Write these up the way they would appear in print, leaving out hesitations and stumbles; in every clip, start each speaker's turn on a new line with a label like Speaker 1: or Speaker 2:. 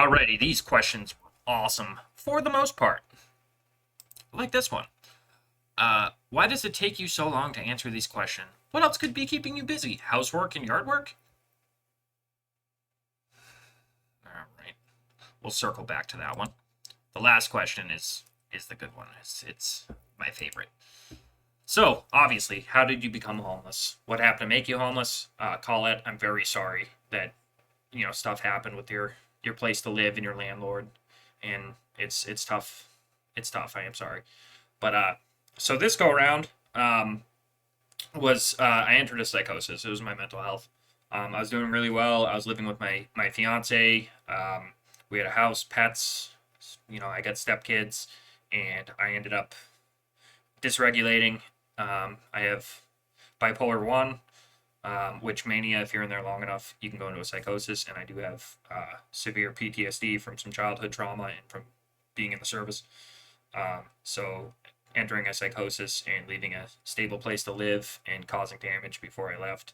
Speaker 1: Alrighty, these questions were awesome for the most part. Like this one. Why does it take you so long to answer these questions? What else could be keeping you busy? Housework and yard work? Alright. We'll circle back to that one. The last question is the good one. It's my favorite. So, obviously, how did you become homeless? What happened to make you homeless? Colette, I'm very sorry that stuff happened with your place to live and your landlord, and it's tough. It's tough. I am sorry, but so this go around was I entered a psychosis. It was my mental health. I was doing really well. I was living with my fiance. We had a house, pets. I got stepkids, and I ended up dysregulating. I have bipolar one, which mania, if you're in there long enough, you can go into a psychosis. And I do have severe PTSD from some childhood trauma and from being in the service. So entering a psychosis and leaving a stable place to live and causing damage before I left,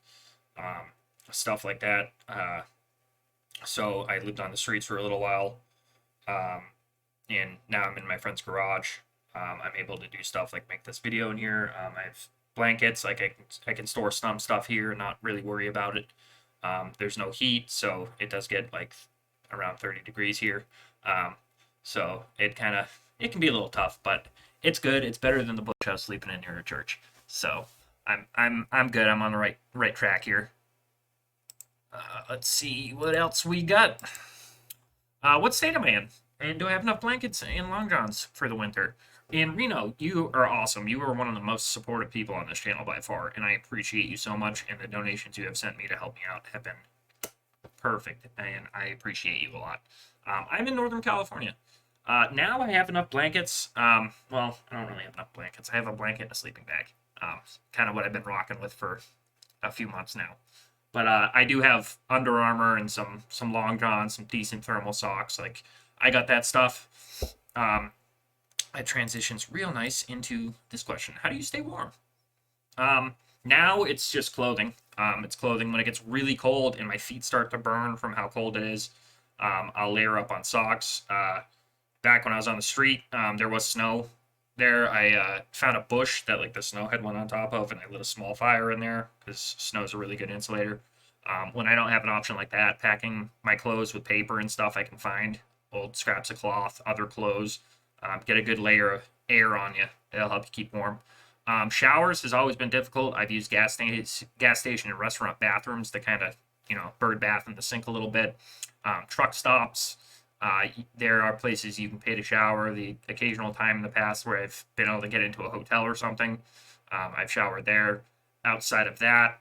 Speaker 1: stuff like that. So I lived on the streets for a little while, um, and now I'm in my friend's garage. I'm able to do stuff like make this video in here. I have blankets, like I can store some stuff here and not really worry about it. There's no heat, so it does get like around 30 degrees here. Um, so it can be a little tough, but it's good. It's better than the bush house sleeping in near a church. So I'm good. I'm on the right track here. Let's see what else we got. What state am I in? And do I have enough blankets and long johns for the winter? And Reno, you are awesome. You are one of the most supportive people on this channel by far, and I appreciate you so much. And the donations you have sent me to help me out have been perfect, and I appreciate you a lot. I'm in Northern California. Now I have enough blankets. Well, I don't really have enough blankets. I have a blanket and a sleeping bag. Kind of what I've been rocking with for a few months now. But I do have Under Armour and some long johns, some decent thermal socks. Like I got that stuff. It transitions real nice into this question: how do you stay warm? Now it's just clothing. It's clothing when it gets really cold and my feet start to burn from how cold it is. I'll layer up on socks. Back when I was on the street, there was snow there. I found a bush that like the snow had went on top of, and I lit a small fire in there because snow's a really good insulator. When I don't have an option like that, packing my clothes with paper and stuff I can find, old scraps of cloth, other clothes, get a good layer of air on you. It'll help you keep warm. Showers has always been difficult. I've used gas station and restaurant bathrooms to kind of, bird bath in the sink a little bit. Truck stops. There are places you can pay to shower. The occasional time in the past where I've been able to get into a hotel or something, I've showered there. Outside of that,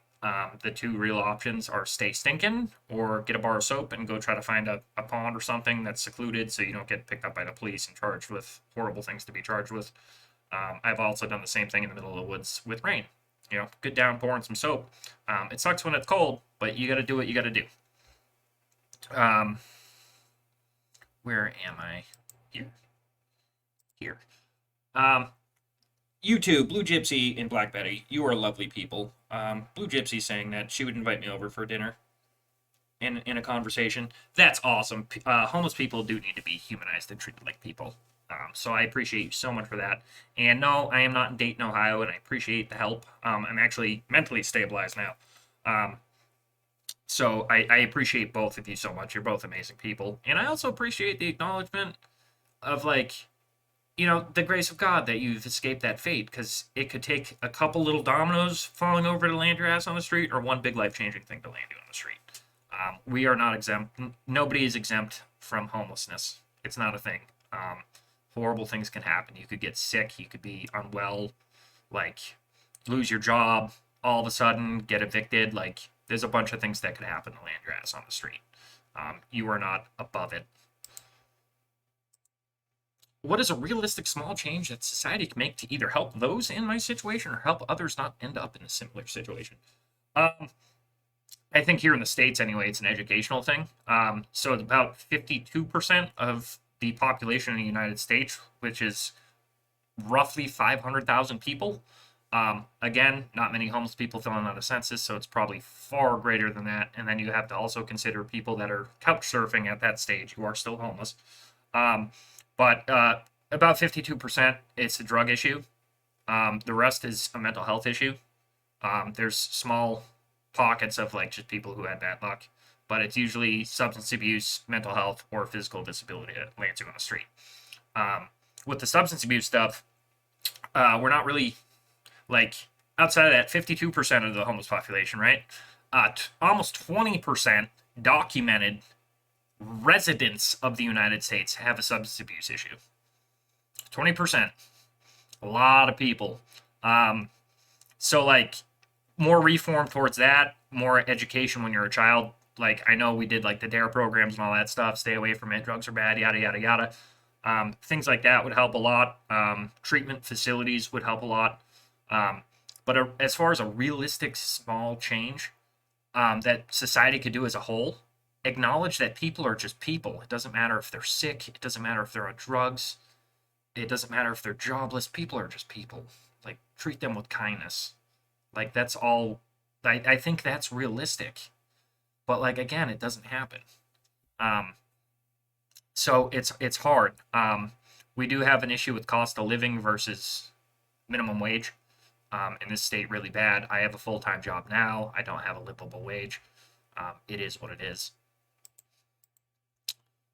Speaker 1: the two real options are stay stinking or get a bar of soap and go try to find a pond or something that's secluded so you don't get picked up by the police and charged with horrible things to be charged with. I've also done the same thing in the middle of the woods with rain. Good downpour and some soap. It sucks when it's cold, but you got to do what you got to do. Where am I? Here. Here. YouTube, Blue Gypsy and Black Betty, you are lovely people. Blue Gypsy saying that she would invite me over for dinner in a conversation. That's awesome. Homeless people do need to be humanized and treated like people. So I appreciate you so much for that. And no, I am not in Dayton, Ohio, and I appreciate the help. I'm actually mentally stabilized now. So I appreciate both of you so much. You're both amazing people. And I also appreciate the acknowledgement of, like, the grace of God that you've escaped that fate, because it could take a couple little dominoes falling over to land your ass on the street, or one big life-changing thing to land you on the street. We are not exempt. Nobody is exempt from homelessness. It's not a thing. Horrible things can happen. You could get sick. You could be unwell, like lose your job all of a sudden, get evicted. Like, there's a bunch of things that could happen to land your ass on the street. You are not above it. What is a realistic small change that society can make to either help those in my situation or help others not end up in a similar situation? I think here in the States, anyway, it's an educational thing. So it's about 52% of the population in the United States, which is roughly 500,000 people, Again, not many homeless people filling out a census, so it's probably far greater than that. And then you have to also consider people that are couch surfing at that stage who are still homeless. Um, but about 52%, it's a drug issue. The rest is a mental health issue. There's small pockets of like just people who had bad luck, but it's usually substance abuse, mental health, or physical disability that lands you on the street. Um, with the substance abuse stuff, we're not really like outside of that 52% of the homeless population, right? Almost 20% documented residents of the United States have a substance abuse issue. 20%, a lot of people. Um, so like more reform towards that, more education when you're a child. Like I know we did like the DARE programs and all that stuff. Stay away from it. Drugs are bad. Yada yada yada. Things like that would help a lot. Treatment facilities would help a lot. Um, but as far as a realistic small change that society could do as a whole, acknowledge that people are just people. It doesn't matter if they're sick. It doesn't matter if they're on drugs. It doesn't matter if they're jobless. People are just people. Like treat them with kindness. Like that's all. I think that's realistic. But like again, it doesn't happen. Um, so it's hard. We do have an issue with cost of living versus minimum wage. In this state, really bad. I have a full time job now. I don't have a livable wage. It is what it is.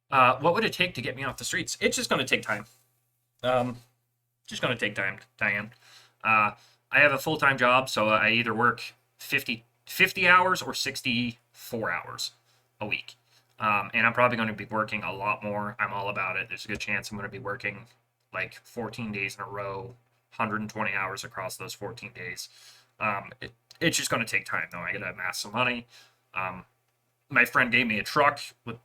Speaker 1: What would it take to get me off the streets? It's just going to take time. Um, just going to take time, Diane. I have a full time job, so I either work 50 hours or 64 hours a week. And I'm probably going to be working a lot more. I'm all about it. There's a good chance I'm going to be working like 14 days in a row, 120 hours across those 14 days. It's just going to take time, though. I got to amass some money. Um, my friend gave me a truck with,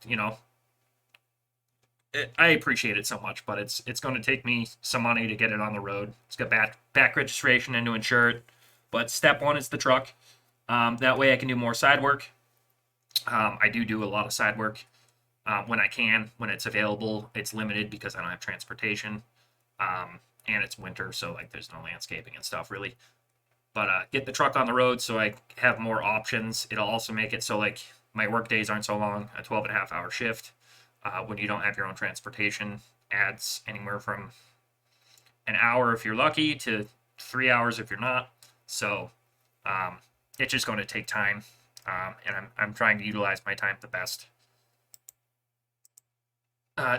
Speaker 1: I appreciate it so much, but it's going to take me some money to get it on the road. It's got back registration and to insure it. But step one is the truck. That way I can do more side work. I do a lot of side work when I can, when it's available. It's limited because I don't have transportation, and it's winter, so like there's no landscaping and stuff really. But get the truck on the road so I have more options. It'll also make it so like my work days aren't so long. A 12 and a half hour shift when you don't have your own transportation adds anywhere from an hour if you're lucky to 3 hours if you're not. So it's just going to take time, and I'm trying to utilize my time the best.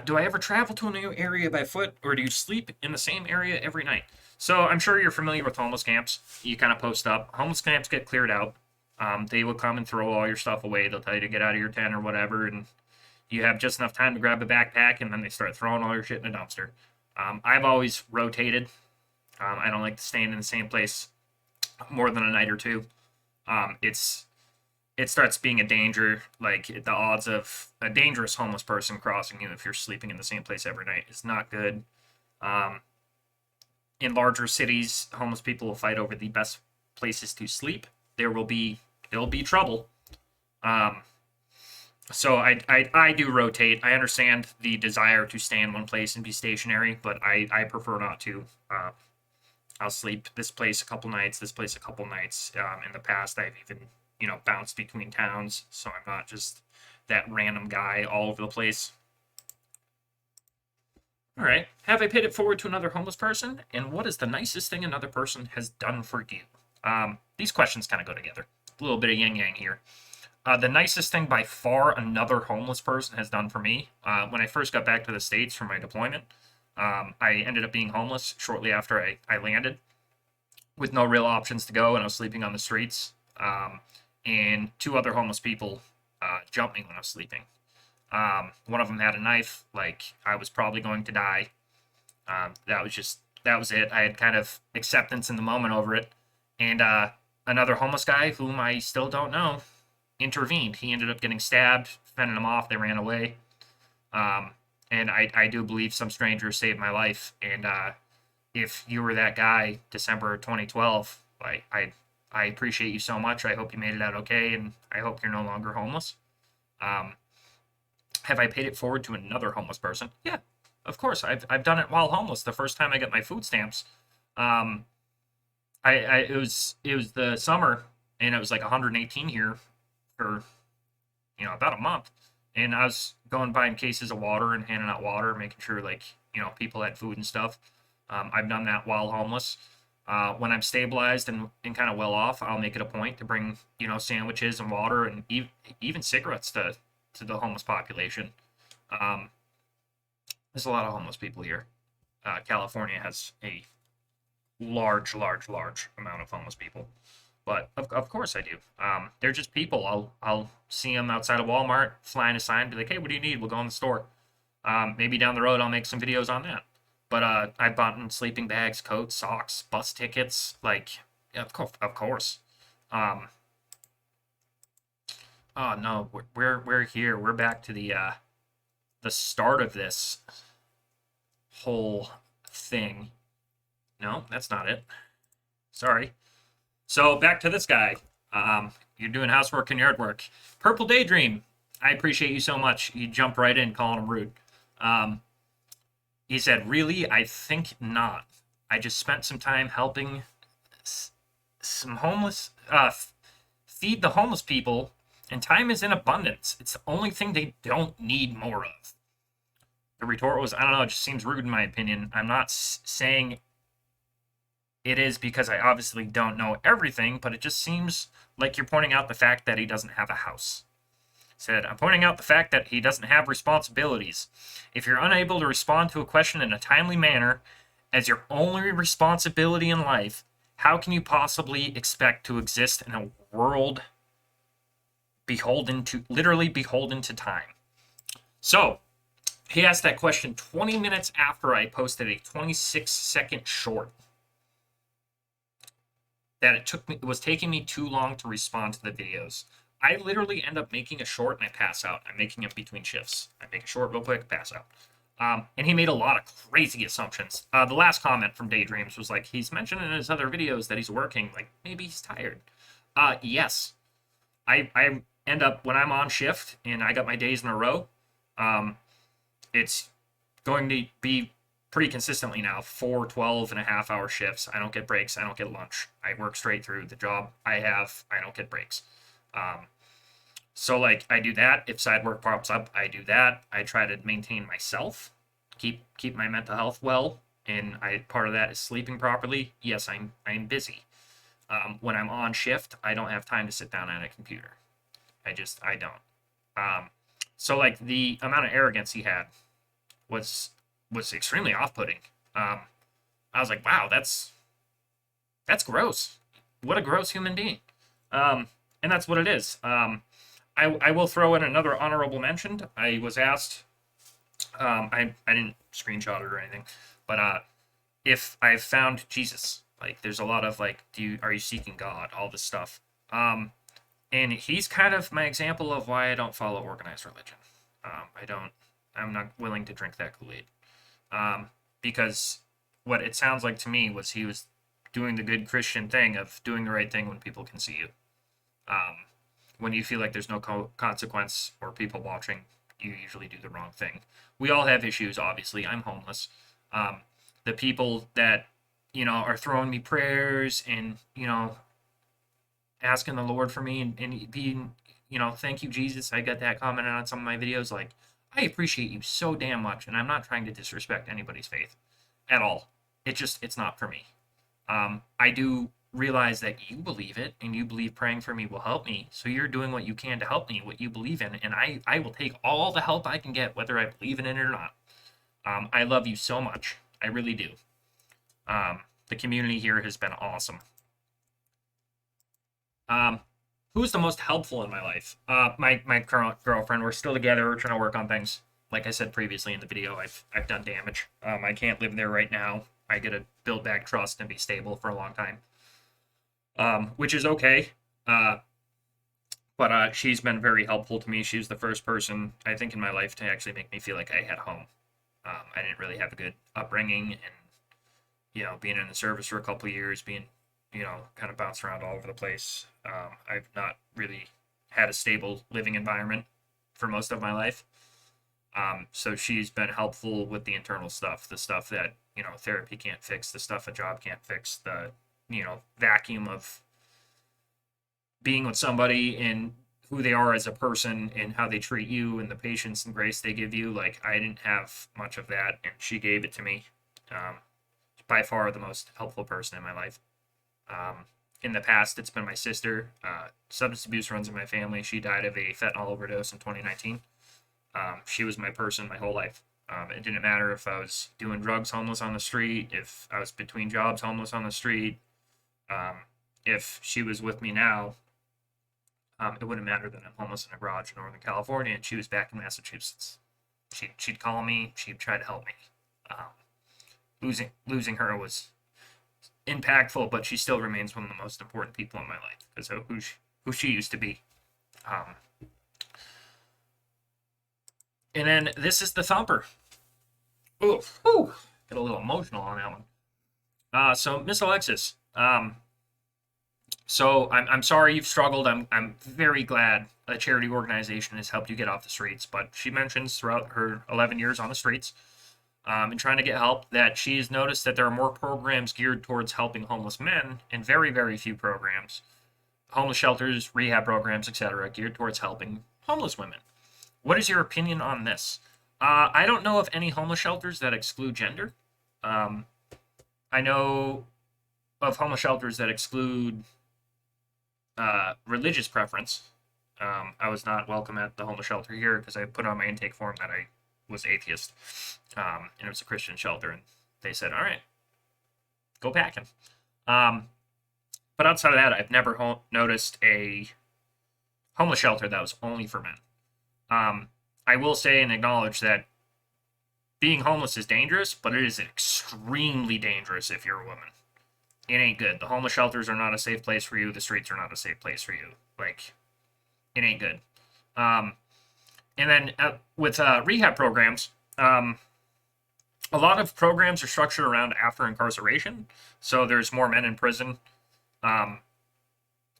Speaker 1: Do I ever travel to a new area by foot, or do you sleep in the same area every night? So I'm sure you're familiar with homeless camps. You kind of post up. Homeless camps get cleared out. They will come and throw all your stuff away. They'll tell you to get out of your tent or whatever, and you have just enough time to grab a backpack, and then they start throwing all your shit in a dumpster. I've always rotated. I don't like to stay in the same place more than a night or two. It starts being a danger. Like the odds of a dangerous homeless person crossing you if you're sleeping in the same place every night is not good. Um, in larger cities, homeless people will fight over the best places to sleep. There'll be trouble. Um, so I do rotate. I understand the desire to stay in one place and be stationary, but I prefer not to. I'll sleep this place a couple nights, this place a couple nights. In the past, I've even bounced between towns, so I'm not just that random guy all over the place. All right. Have I paid it forward to another homeless person? And what is the nicest thing another person has done for you? These questions kind of go together. A little bit of yin yang here. The nicest thing by far another homeless person has done for me, when I first got back to the States from my deployment, I ended up being homeless shortly after I landed with no real options to go, and I was sleeping on the streets. And two other homeless people jumped me when I was sleeping. One of them had a knife, like I was probably going to die. That was it. I had kind of acceptance in the moment over it. And another homeless guy, whom I still don't know, intervened. He ended up getting stabbed, fending them off. They ran away. And I do believe some stranger saved my life. And if you were that guy, December 2012, I appreciate you so much. I hope you made it out okay, and I hope you're no longer homeless. Um, have I paid it forward to another homeless person? Yeah, of course. I've done it while homeless. The first time I got my food stamps, um, It was the summer, and it was like 118 here for about a month, and I was going buying cases of water and handing out water, making sure like people had food and stuff. I've done that while homeless. When I'm stabilized and kind of well off, I'll make it a point to bring sandwiches and water and even cigarettes to the homeless population. Um, there's a lot of homeless people here. California has a large, large, large amount of homeless people. But of course I do. They're just people. I'll see them outside of Walmart, flying a sign, be like, "Hey, what do you need? We'll go in the store." Maybe down the road I'll make some videos on that. But I bought in sleeping bags, coats, socks, bus tickets. Like, yeah, of course. Um, oh no, we're here. We're back to the start of this whole thing. No, that's not it. Sorry. So back to this guy. You're doing housework and yard work. Purple Daydream. I appreciate you so much. You jump right in calling him rude. Um, he said, "Really? I think not. I just spent some time helping some homeless, feed the homeless people, and time is in abundance. It's the only thing they don't need more of." The retort was, "I don't know. It just seems rude in my opinion. I'm not saying it is because I obviously don't know everything, but it just seems like you're pointing out the fact that he doesn't have a house." Said, "I'm pointing out the fact that he doesn't have responsibilities. If you're unable to respond to a question in a timely manner as your only responsibility in life, how can you possibly expect to exist in a world literally beholden to time?" So, he asked that question 20 minutes after I posted a 26-second short that it was taking me too long to respond to the videos. I literally end up making a short and I pass out. I'm making it between shifts. I make a short real quick, pass out. And he made a lot of crazy assumptions. The last comment from Daydreams was like, he's mentioned in his other videos that he's working. Like, maybe he's tired. Yes. I end up, when I'm on shift and I got my days in a row, it's going to be pretty consistently now 4 12.5 hour shifts. I don't get breaks. I don't get lunch. I work straight through the job I have. I don't get breaks. So like I do that. If side work pops up, I do that. I try to maintain myself, keep my mental health well, and I part of that is sleeping properly. Yes, I'm busy. When I'm on shift, I don't have time to sit down at a computer. I don't. So like the amount of arrogance he had was extremely off-putting. I was like, wow, that's gross. What a gross human being. And that's what it is. I will throw in another honorable mention. I was asked, I didn't screenshot it or anything, but if I've found Jesus, like there's a lot of like, are you seeking God? All this stuff. And he's kind of my example of why I don't follow organized religion. I'm not willing to drink that Kool-Aid. Because what it sounds like to me was he was doing the good Christian thing of doing the right thing when people can see you. When you feel like there's no consequence or people watching, you usually do the wrong thing. We all have issues, obviously. I'm homeless. The people that, are throwing me prayers and, asking the Lord for me and being, thank you, Jesus. I got that commented on some of my videos. Like, I appreciate you so damn much, and I'm not trying to disrespect anybody's faith at all. It's not for me. I do realize that you believe it, and you believe praying for me will help me. So you're doing what you can to help me, what you believe in, and I will take all the help I can get, whether I believe in it or not. I love you so much. I really do. The community here has been awesome. Who's the most helpful in my life? My current girlfriend. We're still together. We're trying to work on things. Like I said previously in the video, I've done damage. I can't live there right now. I get to build back trust and be stable for a long time, which is okay. But she's been very helpful to me. She was the first person I think in my life to actually make me feel like I had home. I didn't really have a good upbringing, and being in the service for a couple of years, being kind of bounced around all over the place. I've not really had a stable living environment for most of my life. So she's been helpful with the internal stuff, the stuff that, therapy can't fix, the stuff a job can't fix, the vacuum of being with somebody and who they are as a person and how they treat you and the patience and grace they give you. Like, I didn't have much of that, and she gave it to me. Um, by far the most helpful person in my life. Um, in the past, it's been my sister. Substance abuse runs in my family. She died of a fentanyl overdose in 2019. She was my person my whole life. It didn't matter if I was doing drugs homeless on the street, if I was between jobs homeless on the street, um, if she was with me now, it wouldn't matter that I'm homeless in a garage in Northern California and she was back in Massachusetts. She'd call me, she'd try to help me. Um, losing her was impactful, but she still remains one of the most important people in my life because of who she used to be. Um, and then this is the thumper. Ooh, whew, get a little emotional on that one. So Miss Alexis, so I'm sorry you've struggled. I'm very glad a charity organization has helped you get off the streets. But she mentions throughout her 11 years on the streets, and trying to get help, that she's noticed that there are more programs geared towards helping homeless men and very, very few programs, homeless shelters, rehab programs, etc., geared towards helping homeless women. What is your opinion on this? I don't know of any homeless shelters that exclude gender. Um, I know of homeless shelters that exclude religious preference. I was not welcome at the homeless shelter here because I put on my intake form that I was atheist, and it was a Christian shelter, and they said, "All right, go packing." Um, but outside of that, I've never noticed a homeless shelter that was only for men. I will say and acknowledge that being homeless is dangerous, but it is extremely dangerous if you're a woman. It ain't good. The homeless shelters are not a safe place for you. The streets are not a safe place for you. Like, it ain't good. Um, and then with rehab programs, a lot of programs are structured around after incarceration. So there's more men in prison um,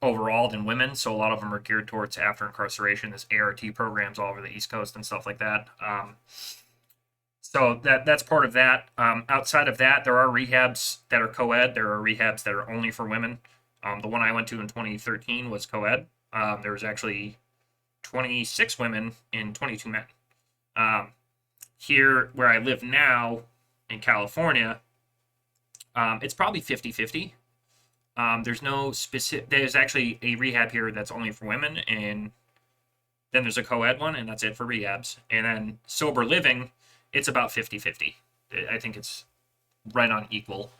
Speaker 1: overall than women. So a lot of them are geared towards after incarceration. There's ART programs all over the East Coast and stuff like that. So that's part of that. Outside of that, there are rehabs that are co-ed. There are rehabs that are only for women. The one I went to in 2013 was co-ed. There was actually 26 women and 22 men. Here, where I live now in California, it's probably 50-50. There's no specific. There's actually a rehab here that's only for women, and then there's a co-ed one, and that's it for rehabs. And then sober living, it's about 50-50. I think it's right on equal.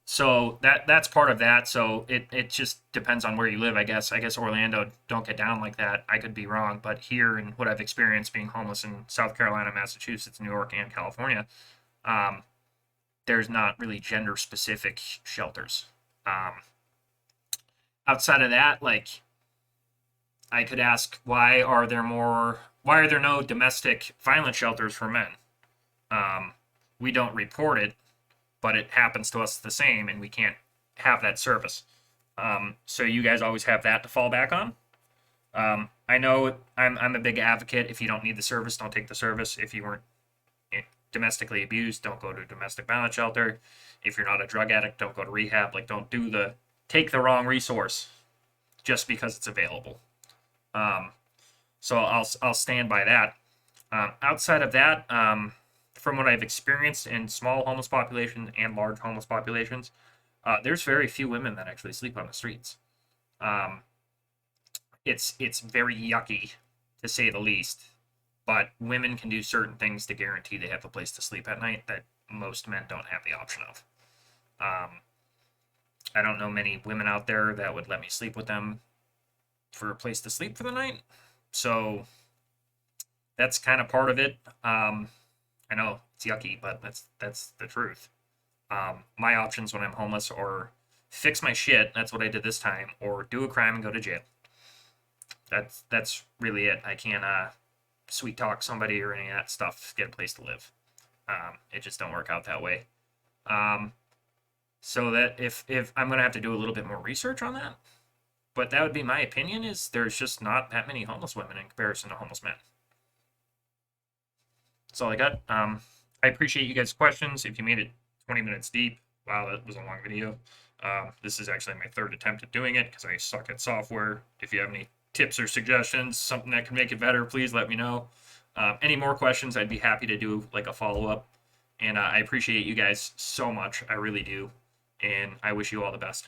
Speaker 1: So that's part of that. So it just depends on where you live, I guess. I guess Orlando don't get down like that. I could be wrong, but here and what I've experienced being homeless in South Carolina, Massachusetts, New York, and California, there's not really gender specific shelters. Outside of that, like, I could ask, why are there no domestic violence shelters for men? We don't report it, but it happens to us the same, and we can't have that service. So you guys always have that to fall back on. I know I'm a big advocate. If you don't need the service, don't take the service. If you weren't domestically abused, don't go to a domestic violence shelter. If you're not a drug addict, don't go to rehab. Like, don't take the wrong resource just because it's available. So I'll stand by that. Outside of that, from what I've experienced in small homeless populations and large homeless populations, there's very few women that actually sleep on the streets. It's very yucky, to say the least. But women can do certain things to guarantee they have a place to sleep at night that most men don't have the option of. I don't know many women out there that would let me sleep with them for a place to sleep for the night. So that's kind of part of it. I know it's yucky, but that's the truth. My options when I'm homeless are fix my shit. That's what I did this time, or do a crime and go to jail. That's really it. I can't sweet talk somebody or any of that stuff, get a place to live. It just don't work out that way. So that if I'm gonna have to do a little bit more research on that, but that would be my opinion, is there's just not that many homeless women in comparison to homeless men. That's all I got. I appreciate you guys' questions. If you made it 20 minutes deep, Wow, that was a long video. This is actually my third attempt at doing it because I suck at software. If you have any tips or suggestions, something that can make it better, please let me know. Any more questions, I'd be happy to do like a follow up. And I appreciate you guys so much. I really do. And I wish you all the best.